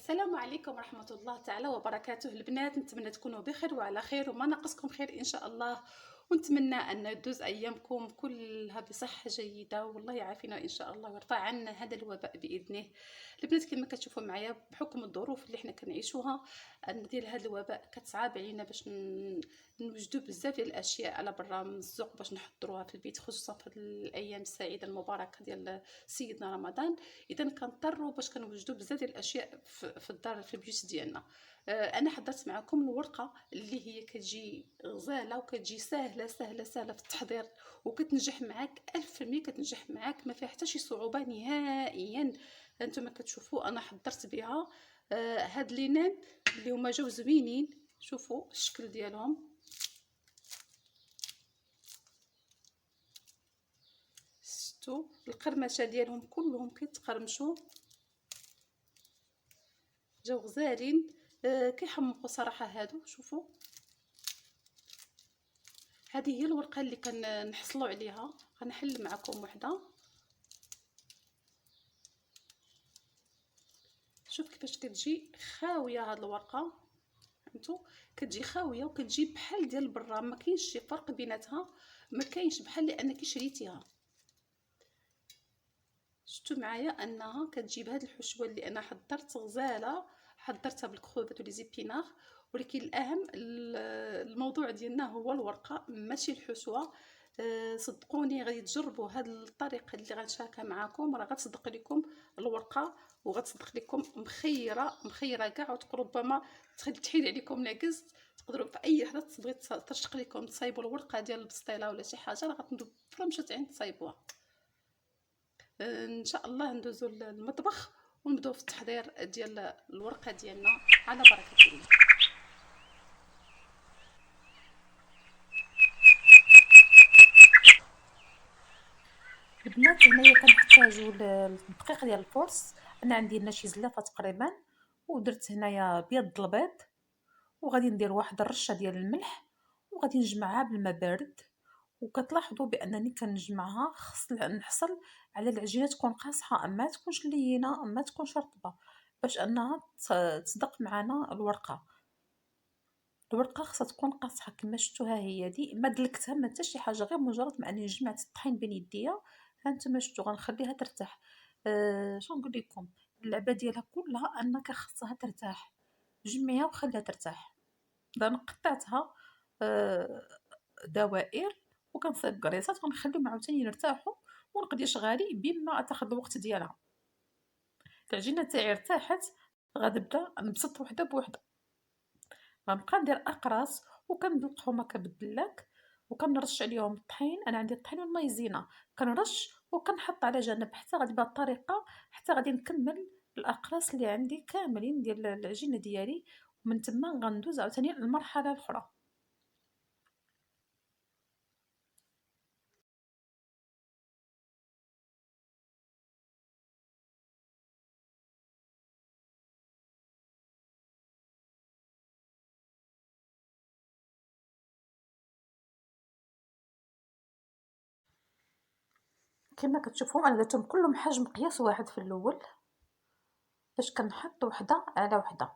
السلام عليكم ورحمة الله تعالى وبركاته البنات. نتمنى تكونوا بخير وعلى خير وما ناقصكم خير إن شاء الله، ونتمنى أن تدوز أيامكم كلها بصحة جيدة والله يعافينا إن شاء الله ويرفع عنا هذا الوباء بإذنه. البنات كما كتشوفوا معايا بحكم الظروف اللي حنا كنعيشوها أن ديال هذا الوباء كتصعب علينا باش نوجدوا بزاف ديال الأشياء على برا من السوق باش نحضروها في البيت، خصوصا في هذه الأيام السعيدة المباركة ديال سيدنا رمضان. اذا كنضطروا باش كنوجدوا بزاف ديال الاشياء في الدار في البيوت ديالنا. انا حضرت معكم الورقه اللي هي كتجي غزاله وكتجي سهله سهله سهله في التحضير، وكتنجح معاك 1000% كتنجح معاك، ما فيها حتى شي صعوبه نهائيا. انتم كتشوفوا انا حضرت بها هاد لينان اللي هما جاو زوينين، شوفوا الشكل ديالهم، شفتوا القرمشه ديالهم كلهم كيتقرمشوا، جاو غزالين. كيحمقوا صراحه هادو. شوفوا هذه هي الورقه اللي كنحصلوا عليها. غنحل معكم وحده. شوف كيفاش كتجي خاويه هاد الورقه، فهمتوا؟ كتجي خاويه وكتجي بحال ديال برا، ما كاينش شي فرق بيناتها، ما كاينش بحال لانك شريتيها. شفتوا معايا انها كتجي بهاد الحشوه اللي انا حضرت غزاله، حضرتها بالكروفات ولي زيبينار، ولكن الاهم الموضوع ديالنا هو الورقه ماشي الحشوه. صدقوني غادي تجربوا هاد الطريقه اللي غنشاركها معكم، راه غتصدق لكم الورقه وغتصدق لكم مخيره كاع، وربما تحيد عليكم العكز. تقدروا في اي لحظه تبغي ترشق لكم تصايبوا الورقه ديال البسطيله ولا شي حاجه، راه غتمدوا فرمشه عين تصايبوها. ان شاء الله ندوزو للمطبخ ونبداو في التحضير ديال الورقه ديالنا على بركه الله. البنات هنايا كنحتاجو الدقيق ديال الفورس. انا عندي هنا شي زلافه تقريبا، ودرت هنايا بيض البيض، وغادي ندير واحد الرشه ديال الملح، وغادي نجمعها بالماء بارد. وكتلاحظوا بانني كنجمعها، خص نحصل على العجينه تكون قاصحه، اما تكونش لينه اما تكونش رطبه، باش انها تصدق معنا الورقه. الورقه خصها تكون قاصحه كما شفتوها، هي دي ما دلكتها ما حتى شي حاجه، غير مجرد ما اني جمعت الطحين بين يديا. هانتوما شفتوا غنخليها ترتاح. شنو نقول لكم، اللعبه ديالها كلها انك خصها ترتاح، جمعيها وخليها ترتاح. انا قطعتها دوائر، وكنصايب كريسات ونخليهم عاوتاني يرتاحوا، ونقضي شغالي بما تاخذ الوقت ديالها. العجينه تاعي ارتاحت، غنبدا نبسط وحده بوحده. غنبقى ندير اقراص وكندلقهم هكا بالدلاك، وكنرش عليهم الطحين. انا عندي الطحين والمايزينا، كنرش وكنحط على جنب حتى غادي بهذه الطريقه، حتى غادي نكمل الاقراص اللي عندي كاملين ديال العجينه ديالي، ومن تما غندوز عاوتاني للمرحله الاخرى. كما كتشوفوا انا درتهم كلهم حجم قياس واحد في الاول، باش كنحط وحده على وحده.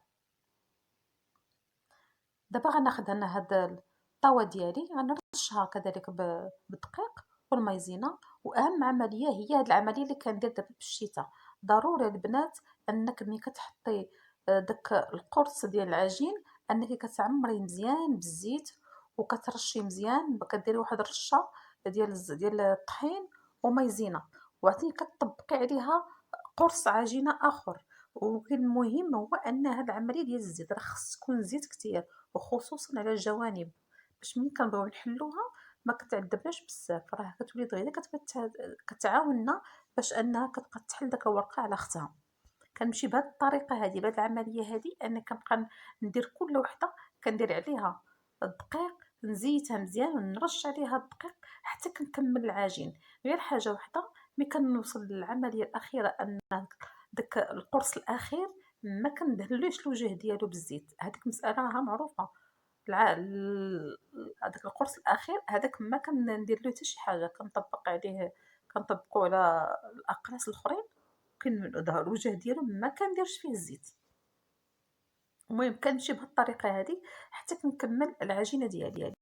دابا غناخذ انا هاد الطاوه ديالي، غنرشها كذلك بالدقيق والمايزينا. واهم عمليه هي هاد العمليه اللي كندير دابا بالشتاء. ضروري البنات انك ملي كتحطي داك القرص ديال العجين انك كتعمري مزيان بالزيت، وكترشي مزيان، كديري واحد الرشه ديال الطحين ومايزينا، وعطيني كتطبقي عليها قرص عجينه اخر. والمهم هو ان هاد العمليه ديال الزيت راه خص تكون زيت كتير، وخصوصا على الجوانب، باش ملي كنبغيو نحلوها ما كتعذبناش بزاف، راه كتولي دغيا كتعاوننا باش انها كتبقى تحل داك الورقه على اختها. كنمشي بهذه الطريقه هذه، بهذه العمليه هذه، انا كنبقى ندير كل وحده كندير عليها الدقيق، نزيتها مزيان ونرش عليها الدقيق حتى كنكمل العجين. غير حاجه وحده، ملي كنوصل للعمليه الاخيره ان داك القرص الاخير ما كندهلوش الوجه ديالو بالزيت، هذيك مساله راها معروفه. هذاك القرص الاخير هذاك ما كندير له حتى شي حاجه، كنطبق عليه، كنطبقوا على الاقراص الاخرين، الوجه ديالو ما كنديرش فيه الزيت. المهم كنمشي بهاد الطريقه هادي حتى كنكمل العجينه ديالي.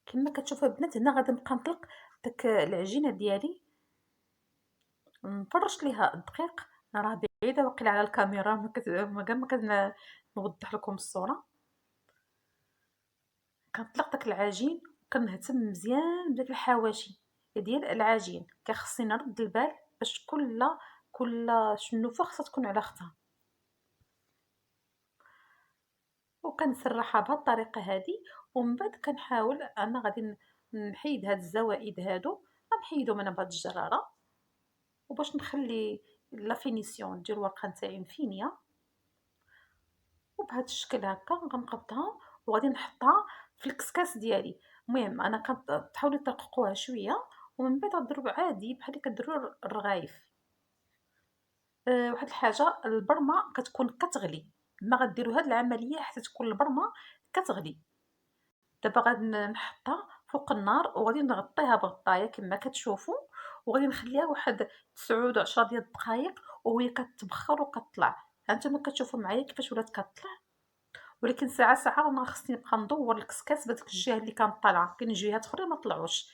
كما كتشوفوا البنات هنا غادي نبقى نطلق داك العجينه ديالي، نفرش ليها الدقيق. راه بعيده واقيلا على الكاميرا، ما كنوضح لكم الصوره. كنطلق داك العجين وكنهتم مزيان بداك الحواشي ديال العجين. كنخصني نرد البال باش كل شنوفه خصها تكون على اختها، وكنسرحها بهاد الطريقه هادي. ومن بعد كنحاول انا غادي نحيد هاد الزوائد هادو، غنحيدهم انا بهاد الجراره، وباش نخلي لا فينيسيون ديال الورقه نتاعي مفينيه. وبهذا الشكل هكا غنقبضها وغادي نحطها في الكسكاس ديالي. المهم انا تحاولوا ترققوها شويه، ومن بعد غضربوا عادي بحال اللي كديروا الرغايف. واحد الحاجه، البرمه كتكون كتغلي، ما غديروا هاد العمليه حتى تكون البرمه كتغلي. دابا غادي نحطها فوق النار وغادي نغطيها بغطايه كما كتشوفوا، وغادي نخليها واحد 9 و 10 ديال الدقائق وهي كتبخر وكطلع. هانتوما كتشوفوا معايا كيفاش ولات كطلع. ولكن ساعة أنا خصني نبقى ندور الكسكاس بديك الجهة اللي كانت طالعة، كاين جهات أخرى ما طلعوش.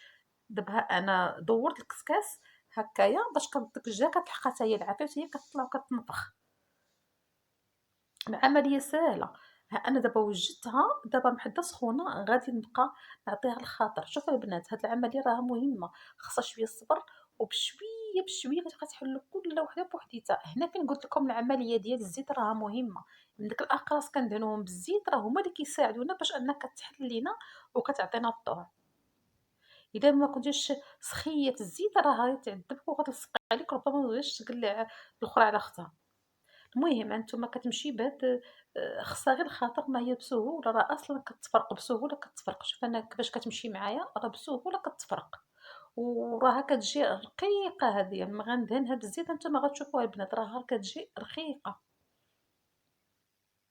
دابا أنا دورت الكسكاس هكايا باش ديك الجهة كتلحق حتى هي العافية وحتى هي كتطلع وكتنفخ. العملية ساهلة. ها أنا دابا وجدتها، دابا محدا سخونة، غادي نبقى نعطيها الخاطر. شوفوا البنات، هاد العملية راها مهمة، خاصها شوية الصبر، وبشوية بشوية كتحلوا كل وحدة بوحديتها. هنا فين قلت لكم العملية ديال الزيت راها مهمة. من داك الأقراص كندهنوهم بالزيت راه هما اللي كيساعدونا باش أنها كتحل لينا وكتعطينا الطعم. إذا ما كنتيش سخية الزيت راه غيتعذب وغتلصق عليك، ربما متبغيش تقلع الأخرى على اختها. المهم هانتوما كتمشي بهاد خصها غير خاطر ما هي بسهولة، راه أصلًا كتفرق بسهولة كتفرق. شوف أنا كيفاش كتمشي معايا، راه بسهولة كتفرق، وراها كتجي رقيقة هادي. أما غندهنها بالزيت هانتوما غتشوفوها البنات راها كتجي رقيقة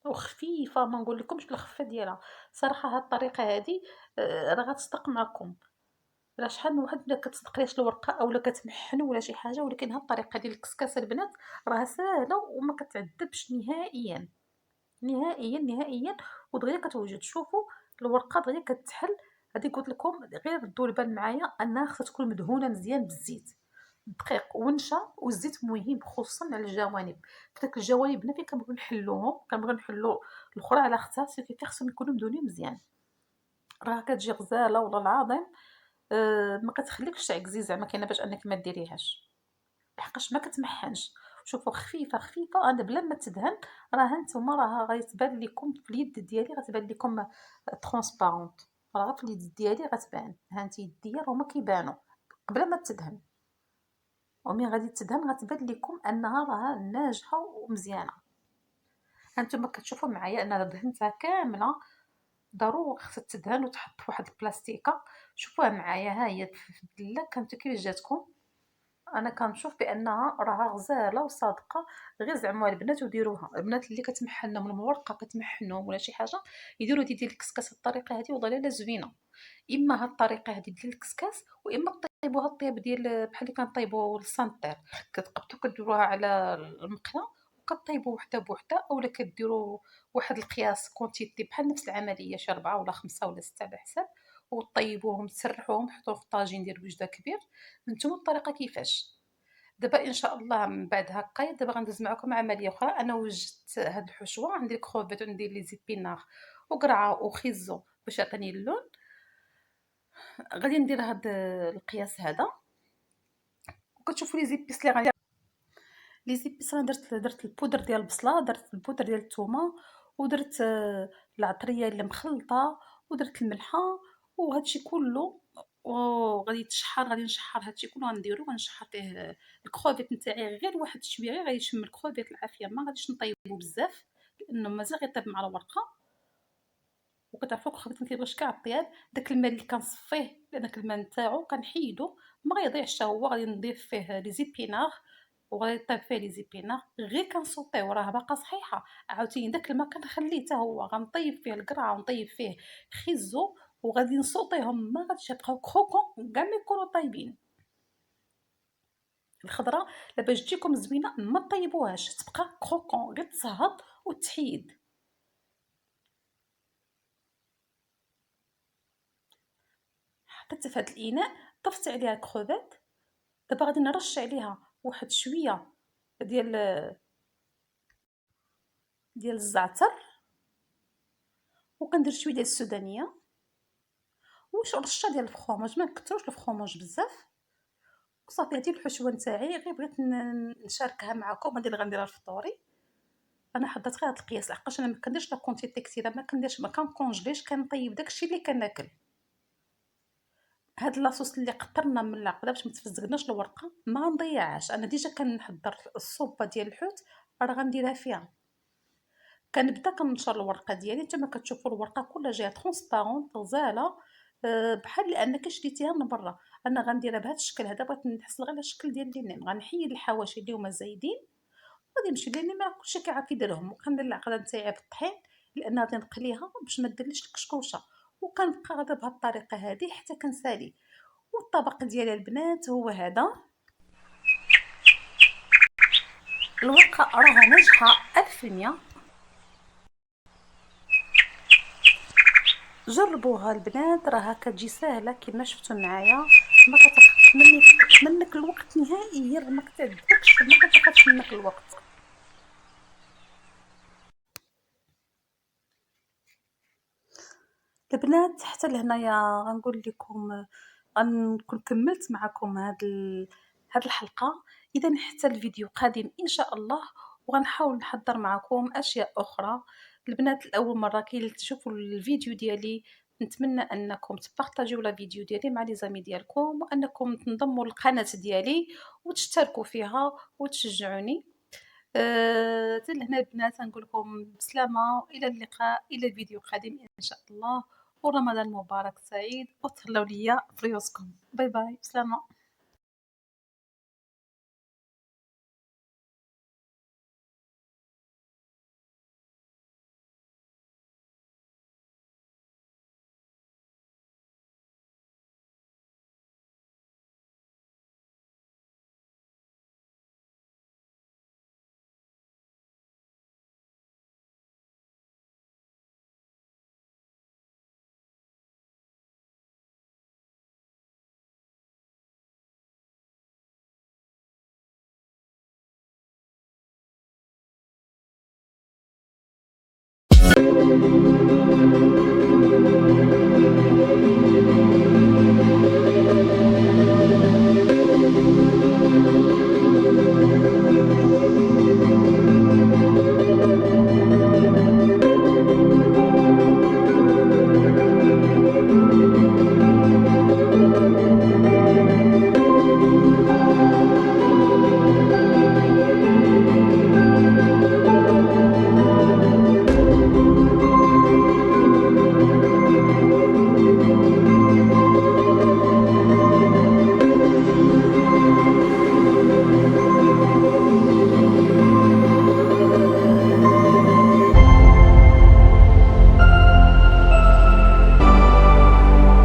وخفيفة، ما نقولكمش الخفة ديالها. صراحة هاد الطريقة هادي راه غتصدق معكم. راه شحال من واحد ما كتصدقليش الورقة أولا كتمحن ولا شي حاجة، ولكن هاد الطريقة ديال الكسكاس البنات راها ساهلة وما كتعذبش نهائيًا. نهائيًا، نهائيًا، ودغيا كتوجد. شوفوا الورقة دغيا كتحل. هادي قلت لكم غير ردوا البال معايا أنها خصها تكون مدهونة مزيان بالزيت، الدقيق ونشا، والزيت مهم خصوصًا على الجوانب. فداك الجوانب هنا فين كنبغيو نحلوهم، كنبغيو نحلو الأخرى على اختها خصهم يكونوا مدهونين مزيان. راه كتجي غزالة والله العظيم. ما كتخليكش تعكزي زعما كاينة باش أنك ما ديريهاش، لحقاش ما كتمحّنش. شوفوا خفيفة، خفيفة، أنا بلا ما تدهن راه هانتوما راه غيتبان ليكم في اليد ديالي، غتبان ليكم transparente. راه في اليد ديالي غتبان، ها أنت يديا راهما كيبانوا قبل ما تدهن، ومن غادي تدهن غتبان ليكم أنها راها ناجحة ومزيانة. هانتوما كتشوفوا معايا أنا دهنتها كاملة، ضروري خصها تدهن وتحط في واحد البلاستيكة. شوفوها معايا ها هي في الدلة كانت كيفاش جاتكم. أنا كنشوف بأنها راها غزالة وصادقة. غير زعما البنات وديروها، البنات اللي كتمحنهم الورقة كتمحنهم ولا شي حاجة يديروا ديال الكسكاس الطريقة هادي والله لا زوينة. إما هاد الطريقة هادي ديال الكسكاس، وإما طيبوها الطياب ديال بحال اللي كنطيبو السانتير، كتقبطو كديروها على المقلة وكطيبو وحدة بوحدة، أولا كديروا واحد القياس كونتيتي بحال نفس العملية شي 4 ولا 5 ولا 6 على حساب، وطيبوهم تسرحوهم حطوهم في الطاجين ديال وجدة كبير. نتوما الطريقة كيفاش. دابا ان شاء الله من بعد هكايا دابا غندوز معكم عمليه اخرى. انا وجدت هاد الحشوه، عندي الكروفيت وندير لي زيبينار وقرعه وخيزو باش يعطيني اللون. غادي ندير هاد القياس هذا، وكتشوفوا لي زيبيس اللي غادي لي زيبيس. انا درت البودر ديال البصله، درت البودر ديال الثومه، ودرت العطريه اللي مخلطه، ودرت الملحه، وهادشي كله. وغادي يتشحر، غادي نشحر هادشي كله غنديرو، غنشحر فيه الكروفيت نتاعي غير واحد شويه، غير غادي يشم الكروفيت العافيه، ما غاديش نطيبو بزاف لانه مازال غيطيب مع الورقه. وكتعرفوا الكروفيت ما كيبغيش كاع الطياب. داك الماء اللي كنصفيه لان داك الماء نتاعو كنحيدو ما غيضيعش حتى هو، غادي نضيف فيه لي زيبينار وغادي طيب فيه لي زيبينار غير كنسوطيو راه باقا صحيحه، عاوتاني داك الماء كنخليه حتى هو غنطيب فيه القرعه ونطيب فيه خيزو وغادي نسوطيهم ما غاديش يبقاو كروكون كاع ما يكونوا طايبين. الخضره لا باش تجيكم زوينه ما طيبوهاش تبقى كروكون غير تزهط وتحيد. حطيت في هذا الاناء، ضفت عليها كروفيت، دابا غادي نرش عليها واحد شويه ديال الزعتر، وكندير شويه ديال السودانيه وش رشه ديال الفخوماج، ما نكثروش الفخوماج بزاف. وصافي هادي الحشوه نتاعي، غير بغيت نشاركها معكم، هادي اللي غنديرها لفطوري. انا حطيت غير هاد القياس لحقاش انا ما كنديرش لا كونتيتي كثيره، ما كنكونجليش، كنطيب داكشي اللي كناكل. هاد لاصوص اللي قطرنا من العقده باش ما تفزقناش الورقه ما نضيعهاش، انا ديجا كنحضر الصوبه ديال الحوت راه غنديرها فيها. كنبدا كنشر الورقه ديالي، نتوما كتشوفوا الورقه كلها جايه ترونسبارونط غزاله، بحال انك شديتيها من برا. انا غنديرها بهذا الشكل هذا، بغيت نحصل غير على الشكل ديال لينين. غنحيد الحواشي اللي هما زايدين، غادي نمشي لينين مع كلشي كيعرف يديرهم، وكندير العقده نتاعي بالطحين لان غادي نقليها باش ما ديرليش الكشكوشه. وكنبقى غادا بهذه الطريقه هذه حتى كنسالي. والطبق ديال البنات هو هذا. الورقه راها ناجحه 1000%. جربوها البنات، راها كتجي ساهله كما شفتوا معايا، ما كتاخذش منك الوقت نهائيا، ما كتعذبكش، ما كتاخذش منك الوقت. البنات حتى لهنايا غنقول لكم، غنكون كملت معكم هاد الحلقه. اذا حتى الفيديو قادم ان شاء الله، وغنحاول نحضر معكم اشياء اخرى. البنات الاول مره كي تشوفوا الفيديو ديالي، نتمنى انكم تبارطاجيو لا فيديو ديالي مع لي زامي ديالكم، وانكم تنضموا للقناه ديالي وتشتركوا فيها وتشجعوني. حتى لهنا البنات نقول لكم بسلامه، الى اللقاء، الى الفيديو القادم ان شاء الله. ورمضان مبارك سعيد، وتهلاو ليا في ريوسكم. باي باي، بسلامه.